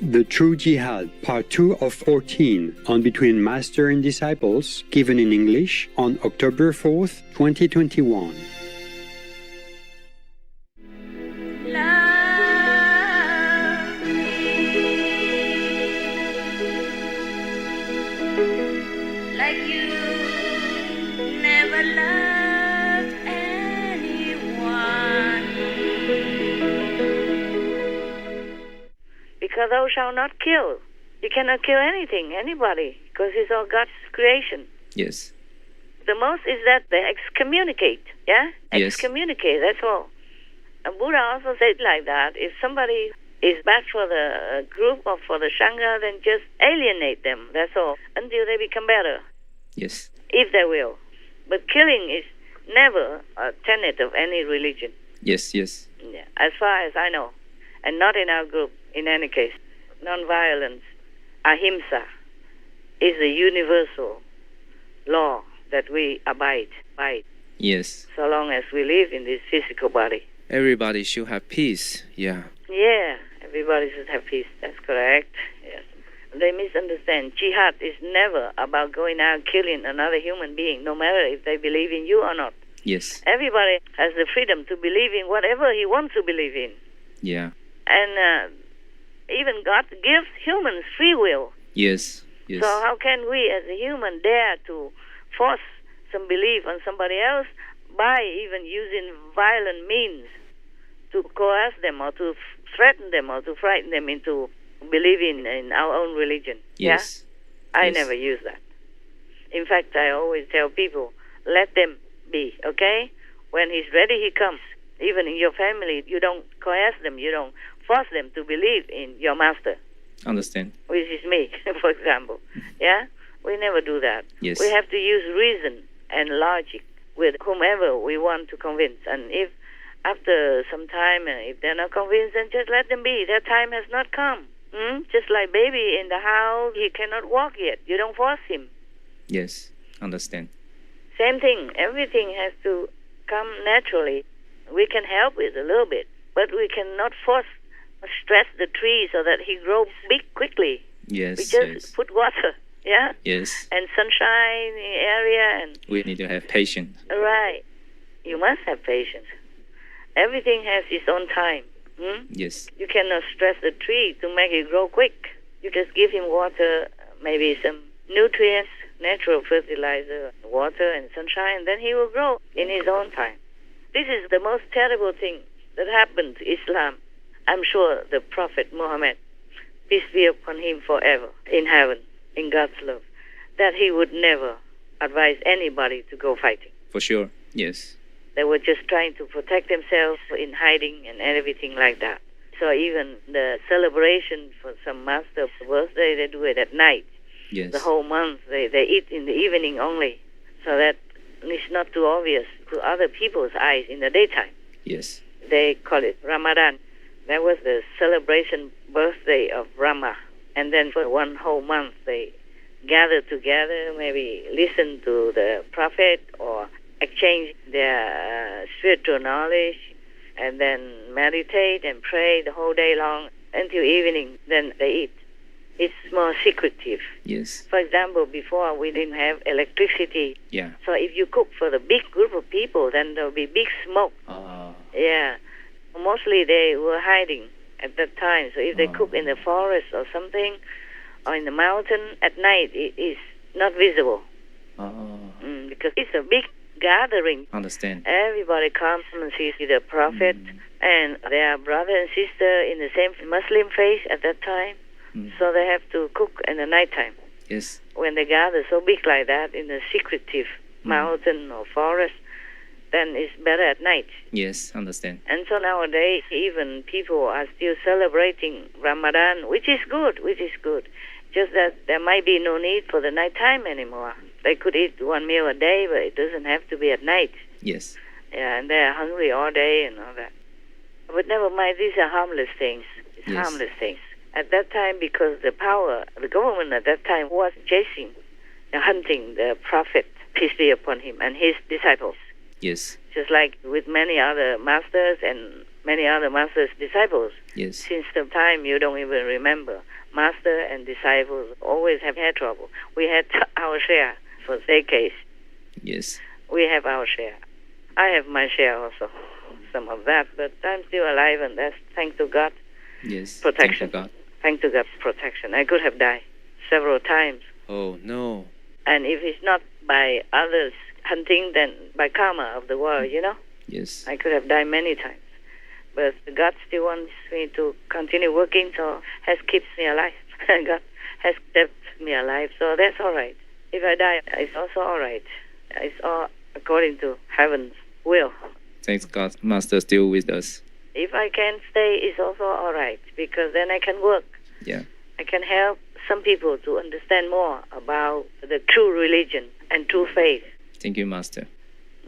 The True Jihad, Part 2 of 14, on Between Master and Disciples, given in English on October 4th, 2021. Like you never loved anyone. Because thou shalt not kill. You cannot kill anything, anybody, because it's all God's creation. Yes. The most is that they excommunicate, yeah? Yes. Excommunicate, that's all. And Buddha also said like that. If somebody is bad for the group or for the Sangha, then just alienate them, that's all, until they become better. Yes. If they will. But killing is never a tenet of any religion. Yes, yes. Yeah, as far as I know. And not in our group, in any case. Non-violence, ahimsa, is the universal law that we abide by. Yes. So long as we live in this physical body. Everybody should have peace. Yeah. Yeah, everybody should have peace. That's correct. Yes. They misunderstand. Jihad is never about going out killing another human being, no matter if they believe in you or not. Yes. Everybody has the freedom to believe in whatever he wants to believe in. Yeah. And even God gives humans free will. Yes. Yes. So how can we as a human dare to force some belief on somebody else by even using violent means to coerce them or to threaten them or to frighten them into believing in our own religion? Yes. Yeah? I Yes. never use that. In fact, I always tell people, let them be, okay? When he's ready, he comes. Even in your family, you don't coerce them, you don't force them to believe in your master, Understand. which is me, for example. Yeah? We never do that. Yes. We have to use reason and logic with whomever we want to convince. And if after some time, if they're not convinced, then just let them be. Their time has not come. Just like baby in the house, he cannot walk yet. You don't force him. Yes. Understand. Same thing. Everything has to come naturally. We can help it a little bit, but we cannot stress the tree so that he grows big quickly. Yes. We just Yes. put water, yeah? Yes. And sunshine in the area and... We need to have patience. Right. You must have patience. Everything has its own time. Yes. You cannot stress the tree to make it grow quick. You just give him water, maybe some nutrients, natural fertilizer, water and sunshine, then he will grow in his own time. This is the most terrible thing that happened to Islam. I'm sure the Prophet Muhammad, peace be upon him forever, in heaven, in God's love, that he would never advise anybody to go fighting. For sure. Yes. They were just trying to protect themselves in hiding and everything like that. So even the celebration for some master's birthday, they do it at night. Yes. The whole month, they eat in the evening only, so that it's not too obvious to other people's eyes in the daytime. Yes. They call it Ramadan. That was the celebration birthday of Rama. And then for one whole month, they gather together, maybe listen to the Prophet or exchange their spiritual knowledge, and then meditate and pray the whole day long until evening. Then they eat. It's more secretive. Yes. For example, before we didn't have electricity. Yeah. So if you cook for the big group of people, then there will be big smoke. Yeah. Mostly they were hiding at that time. So if they cook in the forest or something, or in the mountain, at night it is not visible. Because it's a big gathering. Understand. Everybody comes and sees the Prophet, and they are brother and sister in the same Muslim faith at that time. So they have to cook in the nighttime. Yes. When they gather so big like that in a secretive mountain or forest, then it's better at night. Yes. Understand. And so nowadays, even people are still celebrating Ramadan, which is good, Just that there might be no need for the nighttime anymore. They could eat one meal a day, but it doesn't have to be at night. Yes. Yeah, and they're hungry all day and all that. But never mind, these are harmless things. It's Yes. harmless things. At that time, because the government at that time was chasing and hunting the Prophet, peace be upon him, and his disciples. Yes. Just like with many other masters and many other masters' disciples. Yes. Since the time you don't even remember, master and disciples always have had trouble. We had our share for decades. Yes. We have our share. I have my share also, some of that, but I'm still alive, and that's thanks to God. Yes. Protection. Thank you, God. Thanks to God's protection. I could have died several times. Oh, no. And if it's not by others hunting, then by karma of the world, Yes. I could have died many times. But God still wants me to continue working, so has keeps me alive. God has kept me alive, so that's all right. If I die, it's also all right. It's all according to heaven's will. Thanks God, Master still with us. If I can stay, it's also all right, because then I can work. Yeah. I can help some people to understand more about the true religion and true faith. Thank you, Master.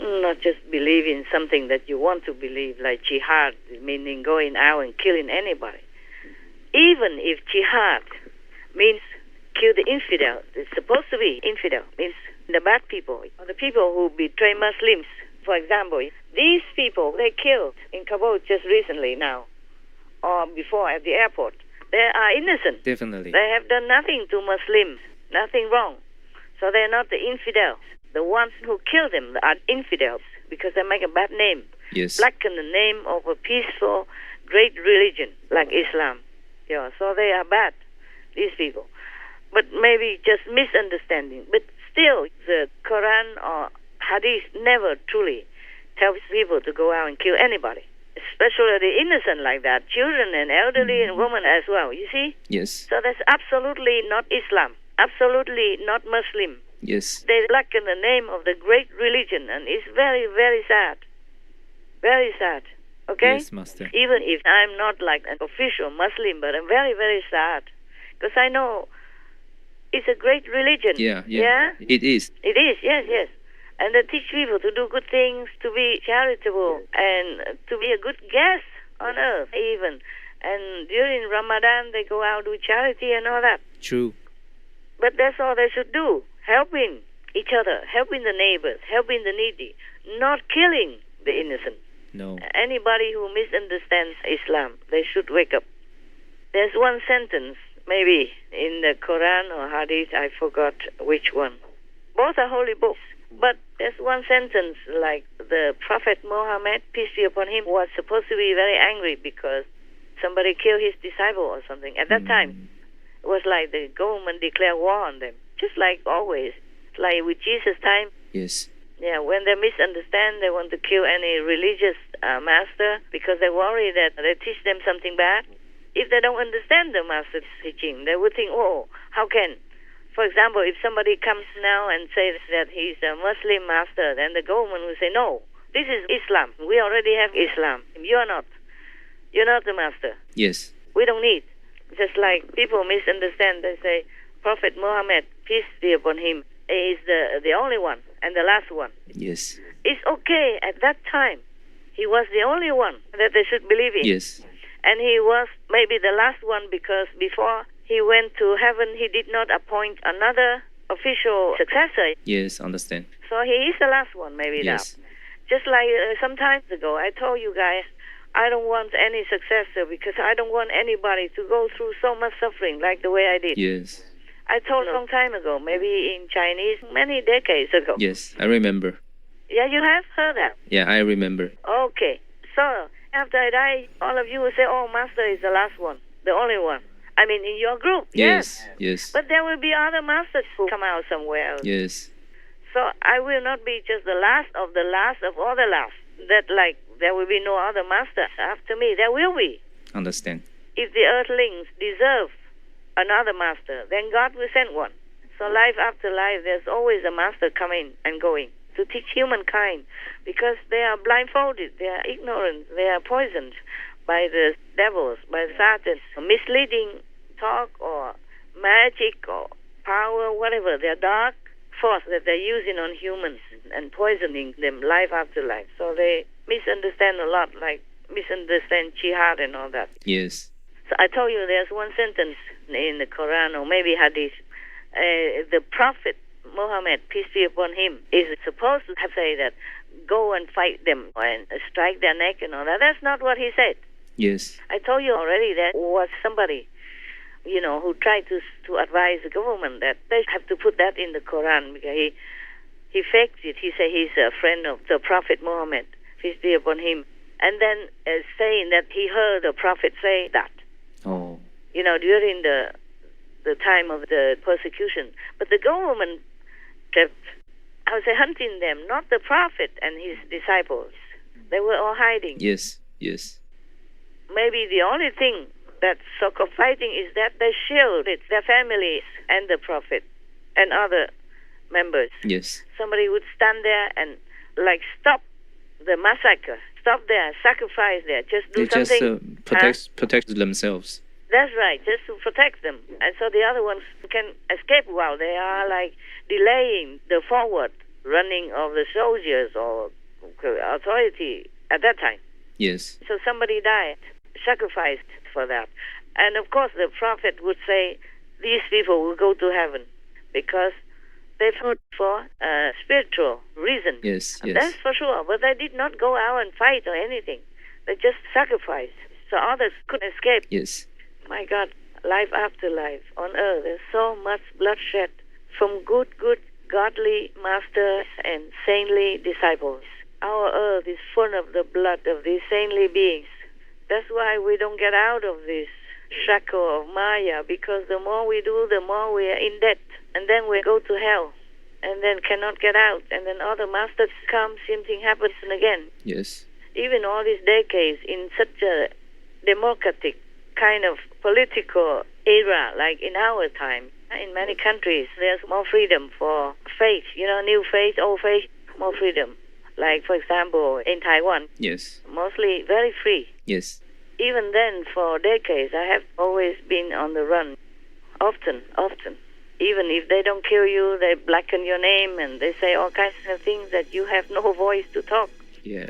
Not just believe in something that you want to believe, like jihad, meaning going out and killing anybody. Even if jihad means kill the infidel, it's supposed to be infidel, means the bad people, or the people who betray Muslims. For example, these people they killed in Kabul just recently now, or before at the airport, they are innocent. Definitely. They have done nothing to Muslims, nothing wrong. So they're not the infidels. The ones who kill them are infidels because they make a bad name. Yes. Blacken the name of a peaceful, great religion like Islam. So they are bad, these people. But maybe just misunderstanding. But still, the Quran or Hadith never truly tells people to go out and kill anybody, especially the innocent like that, children and elderly and women as well, you see? Yes. So that's absolutely not Islam, absolutely not Muslim. Yes. They blacken the name of the great religion, and it's very, very sad. Very sad. Okay? Yes, Master. Even if I'm not like an official Muslim, but I'm very, very sad. Because I know it's a great religion. Yeah? It is. It is, yes. And they teach people to do good things, to be charitable, and to be a good guest on earth, even. And during Ramadan, they go out do charity and all that. True. But that's all they should do. Helping each other, helping the neighbors, helping the needy, not killing the innocent. No. Anybody who misunderstands Islam, they should wake up. There's one sentence, maybe, in the Quran or Hadith, I forgot which one. Both are holy books. But there's one sentence, like the Prophet Muhammad, peace be upon him, was supposed to be very angry because somebody killed his disciple or something. At that time, it was like the government declared war on them. Just like always. Like with Jesus' time. Yes. Yeah, when they misunderstand, they want to kill any religious master because they worry that they teach them something bad. If they don't understand the master's teaching, they would think, oh, how can? For example, if somebody comes now and says that he's a Muslim master, then the government will say, no, this is Islam. We already have Islam. You are not. You're not the master. Yes. We don't need. Just like people misunderstand, they say, Prophet Muhammad, peace be upon him, is the only one and the last one. Yes. It's okay at that time. He was the only one that they should believe in. Yes. And he was maybe the last one because before he went to heaven, he did not appoint another official successor. Yes, understand. So he is the last one maybe Yes. now. Just like some time ago, I told you guys, I don't want any successor because I don't want anybody to go through so much suffering like the way I did. Yes. I told a long time ago, maybe in Chinese, many decades ago. Yes, I remember. Yeah, you have heard that? Yeah, I remember. Okay. So, after I die, all of you will say, oh, Master is the last one, the only one. I mean, in your group. Yes. Yes. But there will be other masters who come out somewhere else. Yes. So, I will not be just the last of all the last. That like, there will be no other master after me. There will be. Understand. If the earthlings deserve another master, then God will send one. So life after life, there's always a master coming and going to teach humankind because they are blindfolded, they are ignorant, they are poisoned by the devils, by Satan, misleading talk or magic or power, whatever, their dark force that they're using on humans and poisoning them life after life. So they misunderstand a lot, like misunderstand jihad and all that. Yes. So I told you there's one sentence in the Quran or maybe Hadith. The Prophet Muhammad, peace be upon him, is supposed to have said that go and fight them and strike their neck and all that. That's not what he said. Yes. I told you already that was somebody, who tried to advise the government that they have to put that in the Quran because he faked it. He said he's a friend of the Prophet Muhammad, peace be upon him, and then saying that he heard the Prophet say that. Oh. During the time of the persecution, but the government kept, hunting them, not the Prophet and his disciples. They were all hiding. Yes. Maybe the only thing that's so-called fighting is that they shielded their families and the Prophet and other members. Yes. Somebody would stand there and stop the massacre, stop their sacrifice there, just do they something. Just protect themselves. That's right, just to protect them. And so the other ones can escape while they are delaying the forward running of the soldiers or authority at that time. Yes. So somebody died, sacrificed for that. And of course the Prophet would say, these people will go to heaven because they fought for a spiritual reason. Yes. That's for sure. But they did not go out and fight or anything. They just sacrificed. So others could escape. Yes. My God, life after life on earth, there's so much bloodshed from good, godly masters and saintly disciples. Our earth is full of the blood of these saintly beings. That's why we don't get out of this shackle of Maya, because the more we do, the more we are in debt. And then we go to hell, and then cannot get out. And then other masters come, same thing happens again. Yes. Even all these decades in such a democratic kind of political era, like in our time, in many countries, there's more freedom for faith, new faith, old faith, more freedom. Like, for example, in Taiwan, Yes. mostly very free. Yes. Even then, for decades, I have always been on the run, often. Even if they don't kill you, they blacken your name and they say all kinds of things that you have no voice to talk. Yeah.